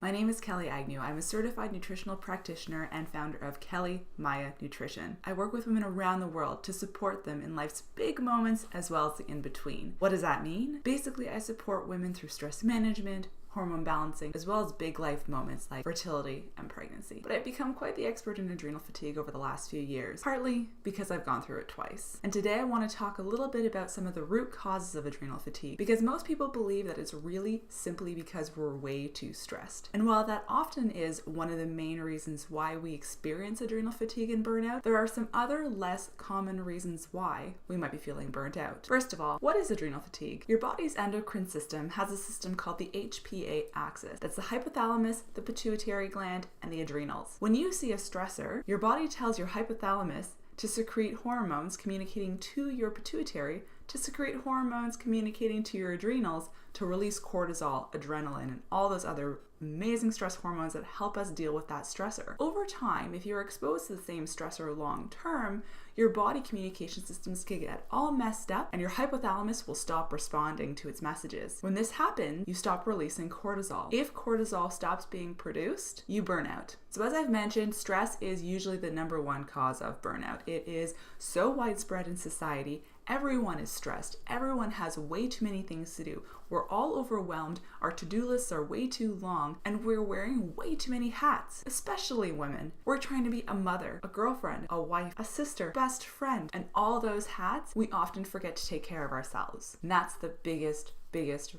My name is Kelly Agnew. I'm a certified nutritional practitioner and founder of Kelly Maya Nutrition. I work with women around the world to support them in life's big moments as well as the in-between. What does that mean? Basically, I support women through stress management, hormone balancing, as well as big life moments like fertility and pregnancy. But I've become quite the expert in adrenal fatigue over the last few years, partly because I've gone through it twice. And today I want to talk a little bit about some of the root causes of adrenal fatigue, because most people believe that it's really simply because we're way too stressed. And while that often is one of the main reasons why we experience adrenal fatigue and burnout, there are some other less common reasons why we might be feeling burnt out. First of all, what is adrenal fatigue? Your body's endocrine system has a system called the HPA axis. That's the hypothalamus, the pituitary gland, and the adrenals. When you see a stressor, your body tells your hypothalamus to secrete hormones communicating to your pituitary, to secrete hormones communicating to your adrenals, to release cortisol, adrenaline, and all those other amazing stress hormones that help us deal with that stressor. Over time, if you're exposed to the same stressor long term, your body communication systems can get all messed up and your hypothalamus will stop responding to its messages. When this happens, you stop releasing cortisol. If cortisol stops being produced, you burn out. So as I've mentioned, stress is usually the number one cause of burnout. It is so widespread in society. Everyone is stressed. Everyone has way too many things to do. We're all overwhelmed. Our to-do lists are way too long, and we're wearing way too many hats, especially women. We're trying to be a mother, a girlfriend, a wife, a sister, best friend, and all those hats, we often forget to take care of ourselves. And that's the biggest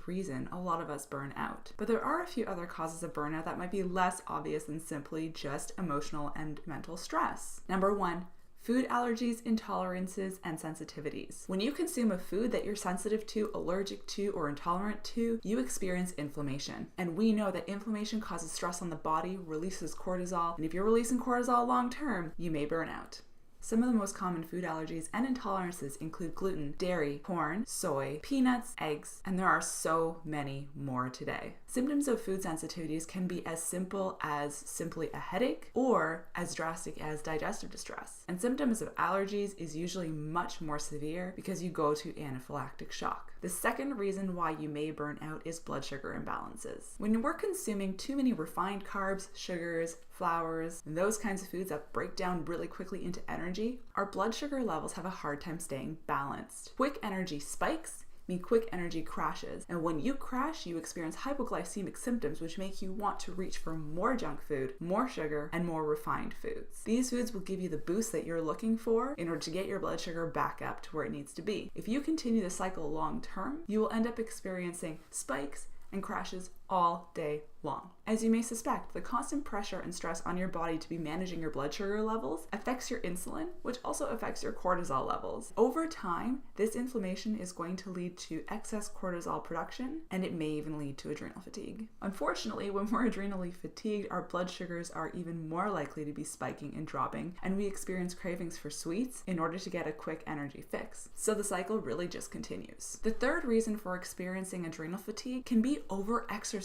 reason a lot of us burn out. But there are a few other causes of burnout that might be less obvious than simply just emotional and mental stress. Number one, food allergies, intolerances, and sensitivities. When you consume a food that you're sensitive to, allergic to, or intolerant to, you experience inflammation. And we know that inflammation causes stress on the body, releases cortisol, and if you're releasing cortisol long term, you may burn out. Some of the most common food allergies and intolerances include gluten, dairy, corn, soy, peanuts, eggs, and there are so many more today. Symptoms of food sensitivities can be as simple as simply a headache or as drastic as digestive distress. And symptoms of allergies is usually much more severe because you go to anaphylactic shock. The second reason why you may burn out is blood sugar imbalances. When we're consuming too many refined carbs, sugars, flours, and those kinds of foods that break down really quickly into energy, our blood sugar levels have a hard time staying balanced. Quick energy spikes mean quick energy crashes, and when you crash, you experience hypoglycemic symptoms, which make you want to reach for more junk food, more sugar, and more refined foods. These foods will give you the boost that you're looking for in order to get your blood sugar back up to where it needs to be. If you continue the cycle long term, you will end up experiencing spikes and crashes all day long. As you may suspect, the constant pressure and stress on your body to be managing your blood sugar levels affects your insulin, which also affects your cortisol levels. Over time, this inflammation is going to lead to excess cortisol production, and it may even lead to adrenal fatigue. Unfortunately, when we're adrenally fatigued, our blood sugars are even more likely to be spiking and dropping, and we experience cravings for sweets in order to get a quick energy fix. So the cycle really just continues. The third reason for experiencing adrenal fatigue can be over-exercise.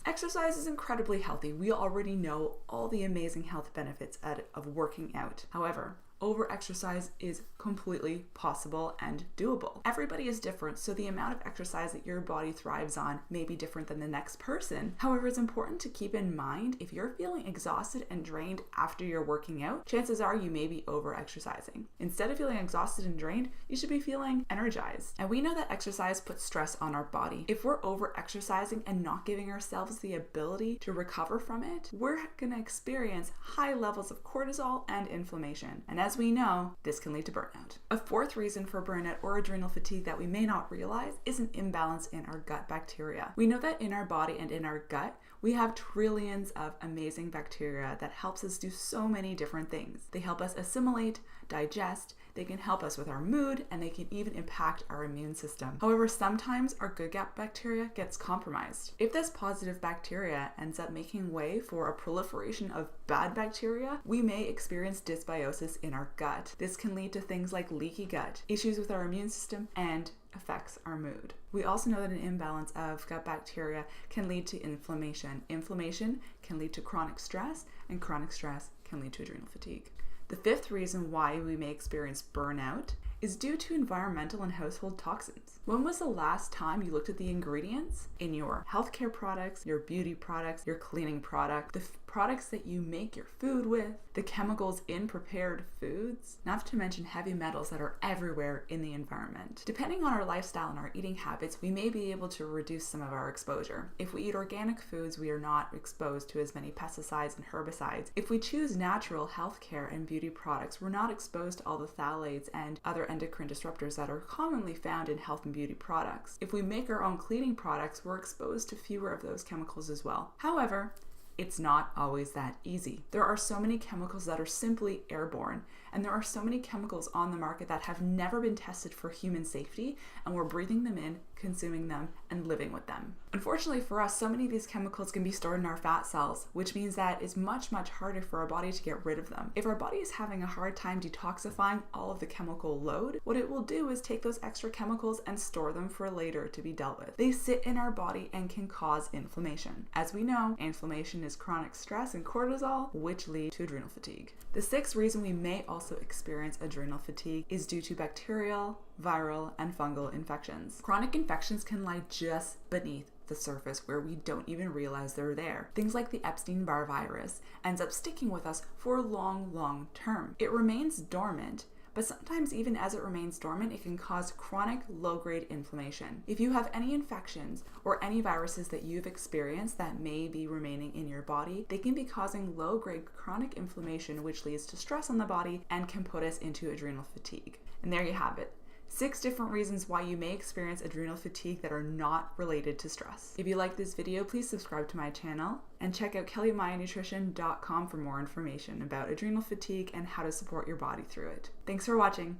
Exercise is incredibly healthy. We already know all the amazing health benefits of working out. However, over-exercise is completely possible and doable. Everybody is different, so the amount of exercise that your body thrives on may be different than the next person. However, it's important to keep in mind if you're feeling exhausted and drained after you're working out, chances are you may be over-exercising. Instead of feeling exhausted and drained, you should be feeling energized. And we know that exercise puts stress on our body. If we're over-exercising and not giving ourselves the ability to recover from it, we're gonna experience high levels of cortisol and inflammation. And as we know, this can lead to burnout. A fourth reason for burnout or adrenal fatigue that we may not realize is an imbalance in our gut bacteria. We know that in our body and in our gut, we have trillions of amazing bacteria that helps us do so many different things. They help us assimilate, digest, they can help us with our mood, and they can even impact our immune system. However, sometimes our good gut bacteria gets compromised. If this positive bacteria ends up making way for a proliferation of bad bacteria, we may experience dysbiosis in our gut. This can lead to things like leaky gut, issues with our immune system, and affects our mood. We also know that an imbalance of gut bacteria can lead to inflammation. Inflammation can lead to chronic stress, and chronic stress can lead to adrenal fatigue. The fifth reason why we may experience burnout is due to environmental and household toxins. When was the last time you looked at the ingredients in your healthcare products, your beauty products, your cleaning product, the products that you make your food with, the chemicals in prepared foods, not to mention heavy metals that are everywhere in the environment? Depending on our lifestyle and our eating habits, we may be able to reduce some of our exposure. If we eat organic foods, we are not exposed to as many pesticides and herbicides. If we choose natural healthcare and beauty products, we're not exposed to all the phthalates and other endocrine disruptors that are commonly found in health and beauty products. If we make our own cleaning products, we're exposed to fewer of those chemicals as well. However, it's not always that easy. There are so many chemicals that are simply airborne, and there are so many chemicals on the market that have never been tested for human safety, and we're breathing them in, consuming them, and living with them. Unfortunately for us, so many of these chemicals can be stored in our fat cells, which means that it's much harder for our body to get rid of them. If our body is having a hard time detoxifying all of the chemical load, what it will do is take those extra chemicals and store them for later to be dealt with. They sit in our body and can cause inflammation. As we know, inflammation is chronic stress and cortisol, which lead to adrenal fatigue. The sixth reason we may also experience adrenal fatigue is due to bacterial, viral, and fungal infections. Chronic infections can lie just beneath the surface where we don't even realize they're there. Things like the Epstein-Barr virus ends up sticking with us for a long term. It remains dormant, but sometimes even as it remains dormant, it can cause chronic low-grade inflammation. If you have any infections or any viruses that you've experienced that may be remaining in your body, they can be causing low-grade chronic inflammation, which leads to stress on the body and can put us into adrenal fatigue. And there you have it. 6 different reasons why you may experience adrenal fatigue that are not related to stress. If you like this video, please subscribe to my channel and check out kellymayanutrition.com for more information about adrenal fatigue and how to support your body through it. Thanks for watching.